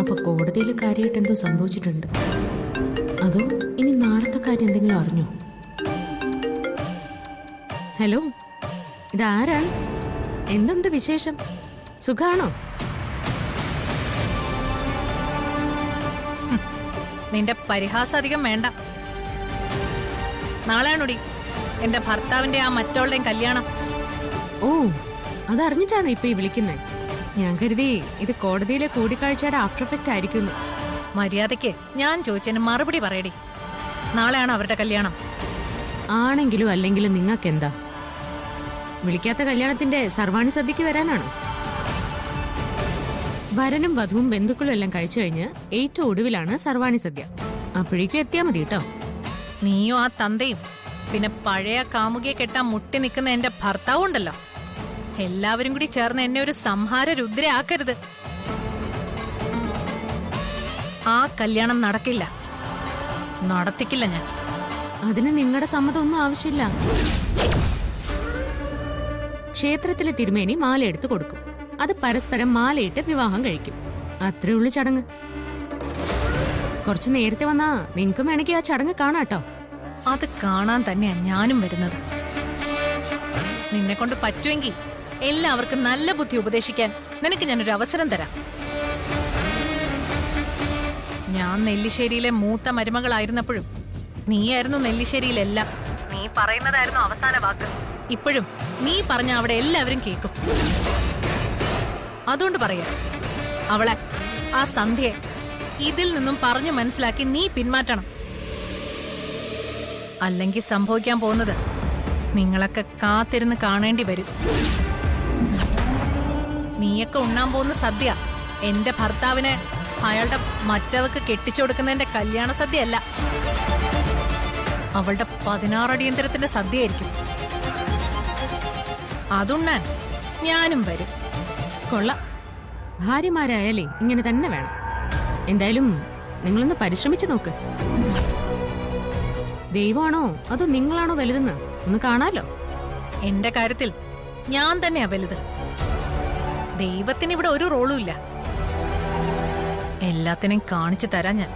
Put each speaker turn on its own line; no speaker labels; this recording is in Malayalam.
അപ്പൊ കോടതിയിൽ കാര്യമായിട്ട് എന്തോ സംഭവിച്ചിട്ടുണ്ട്. അതോ ഇനി നാളത്തെ കാര്യം എന്തെങ്കിലും അറിഞ്ഞോ? ഹലോ, ഇതാരാണ്? എന്തുണ്ട് വിശേഷം? സുഖാണോ?
നിന്റെ പരിഹാസം അധികം വേണ്ട. നാളെയാണോടി എന്റെ ഭർത്താവിന്റെ ആ മറ്റവളുടെയും കല്യാണം.
ഓ, അതറിഞ്ഞിട്ടാണോ ഇപ്പൊ ഈ വിളിക്കുന്നത്? ഞാൻ കരുതി ഇത് കോടതിയിലെ കൂടിക്കാഴ്ചയുടെ ആഫ്റ്റർ എഫക്റ്റ് ആയിരിക്കുന്നു.
മര്യാദയ്ക്ക് ഞാൻ ചോദിച്ചതിന് മറുപടി പറയടി. നാളെയാണോ അവരുടെ കല്യാണം?
ആണെങ്കിലും അല്ലെങ്കിലും നിങ്ങൾക്ക് എന്താ? വിളിക്കാത്ത കല്യാണത്തിന്റെ സർവാണി സദ്യക്ക് വരാനാണോ? വരനും വധുവും ബന്ധുക്കളും എല്ലാം കഴിച്ചു കഴിഞ്ഞ് ഏറ്റവും ഒടുവിലാണ് സർവാണി സദ്യ. അപ്പോഴേക്കും എത്തിയാ മതി കേട്ടോ.
നീയും ആ തന്തയും പിന്നെ പഴയ കാമുകിയെ കെട്ടാൻ മുട്ടി നിൽക്കുന്ന എന്റെ ഭർത്താവും ഉണ്ടല്ലോ, എല്ലാവരും കൂടി ചേർന്ന് എന്നെ ഒരു സംഹാര രുദ്രയാക്കരുത്. ആ കല്യാണം നടക്കില്ല, നടത്തിക്കില്ല ഞാൻ.
അതിന് നിങ്ങളുടെ സമ്മതമൊന്നും ആവശ്യമില്ല. ക്ഷേത്രത്തിലെ തിരുമേനി മാലയെടുത്ത് കൊടുക്കും. അത് പരസ്പരം മാലയിട്ട് വിവാഹം കഴിക്കും. അത്രേ ഉള്ളു ചടങ്ങ്. കുറച്ച് നേരത്തെ വന്നാ നിങ്ങൾക്കും വേണമെങ്കിൽ ആ ചടങ്ങ് കാണാട്ടോ.
അത് കാണാൻ തന്നെയാ ഞാനും വരുന്നത്. നിന്നെ കൊണ്ട് പറ്റുമെങ്കിൽ എല്ലാവർക്കും നല്ല ബുദ്ധി ഉപദേശിക്കാൻ നിനക്ക് ഞാനൊരു അവസരം തരാം. ഞാൻ നെല്ലിശ്ശേരിയിലെ മൂത്ത മരുമകളായിരുന്നപ്പോഴും നീയായിരുന്നു നെല്ലിശ്ശേരിയിലെല്ലാം. നീ പറയുന്നതായിരുന്നു അവസാന വാക്ക്. ഇപ്പോഴും നീ പറഞ്ഞ അവിടെ എല്ലാവരും കേൾക്കും. അതുകൊണ്ട് പറയാ, അവളെ, ആ സന്ധ്യയെ ഇതിൽ നിന്നും പറഞ്ഞു മനസ്സിലാക്കി നീ പിന്മാറ്റണം. അല്ലെങ്കിൽ സംഭവിക്കാൻ പോകുന്നത് നിങ്ങളൊക്കെ കാത്തിരുന്ന് കാണേണ്ടി വരും. നീയൊക്കെ ഉണ്ണാൻ പോകുന്ന സദ്യ എന്റെ ഭർത്താവിനെ അയാളുടെ മറ്റവക്ക് കെട്ടിച്ചുകൊടുക്കുന്നതിന്റെ കല്യാണ സദ്യയല്ല, അവളുടെ 16 അടിയന്തരത്തിന്റെ സദ്യയായിരിക്കും. അതുണ്ണാൻ ഞാനും വരും.
കൊള്ളാം. ഭാര്യമാരായാലേ ഇങ്ങനെ തന്നെ വേണം. എന്തായാലും നിങ്ങളൊന്ന് പരിശ്രമിച്ചു നോക്ക്. ദൈവമാണോ അതോ നിങ്ങളാണോ വലുതെന്ന് ഒന്ന് കാണാലോ.
എന്റെ കാര്യത്തിൽ ഞാൻ തന്നെയാ വലുത്. ദൈവത്തിന് ഇവിടെ ഒരു റോളും ഇല്ല. എല്ലാത്തിനെയും കാണിച്ചു തരാൻ ഞാൻ.